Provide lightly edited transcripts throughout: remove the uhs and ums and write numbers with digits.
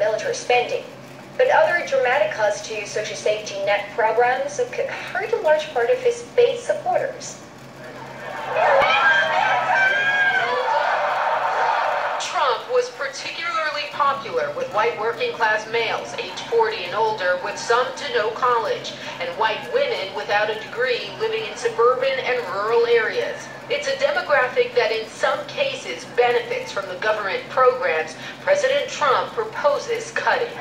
military spending. But other dramatic cuts to social safety net programs could hurt a large part of his base supporters. Trump was particularly popular with white working-class males aged 40 and older with some to no college, and white women without a degree living in suburban and rural areas. It's a demographic that in some cases benefits from the government programs President Trump proposes cutting.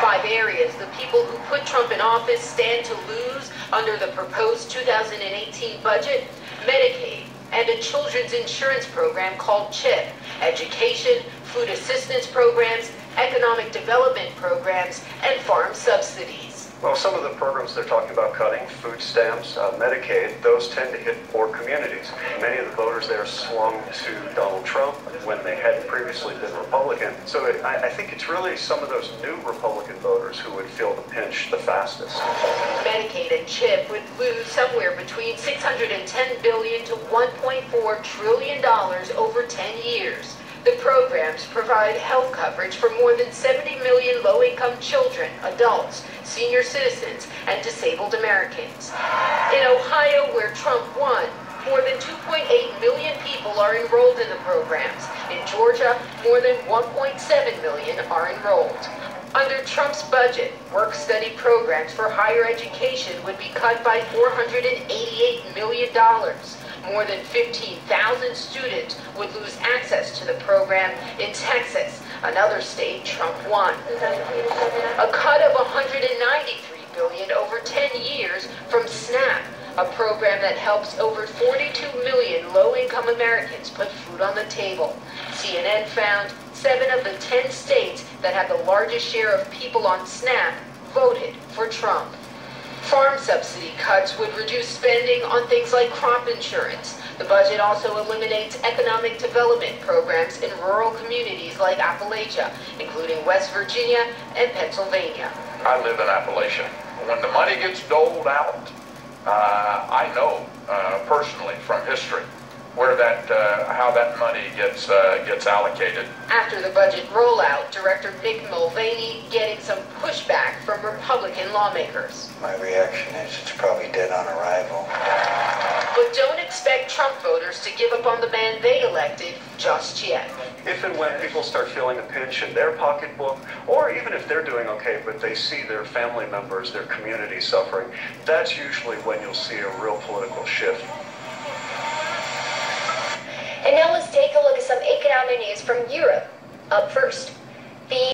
5 areas the people who put Trump in office stand to lose under the proposed 2018 budget: Medicate and a children's insurance program called CHIP, education, food assistance programs, economic development programs, and farm subsidies. Well, some of the programs they're talking about cutting, food stamps, Medicaid, those tend to hit poor communities. Many of the voters there swung to Donald Trump when they hadn't previously been Republican. So I think it's really some of those new Republican voters who would feel the pinch the fastest. Medicaid and CHIP would lose somewhere between $610 billion to $1.4 trillion over 10 years. The programs provide health coverage for more than 70 million low-income children, adults, senior citizens, and disabled Americans. In Ohio, where Trump won, more than 2.8 million people are enrolled in the programs. In Georgia, more than 1.7 million are enrolled. Under Trump's budget, work-study programs for higher education would be cut by $488 million. More than 15,000 students would lose access to the program in Texas, another state Trump won. A cut of $193 billion over 10 years from SNAP, a program that helps over 42 million low-income Americans put food on the table. CNN found 7 of the 10 states that have the largest share of people on SNAP voted for Trump. Farm subsidy cuts would reduce spending on things like crop insurance. The budget also eliminates economic development programs in rural communities like Appalachia, including West Virginia and Pennsylvania. I live in Appalachia. When the money gets doled out, I know personally from history where how that money gets allocated. After the budget rollout, Director Mick Mulvaney getting some pushback from Republican lawmakers. My reaction is it's probably dead on arrival. But don't expect Trump voters to give up on the man they elected just yet. If and when people start feeling a pinch in their pocketbook, or even if they're doing okay, but they see their family members, their community suffering, that's usually when you'll see a real political shift. And now let's take a look at some economic news from Europe. Up first, the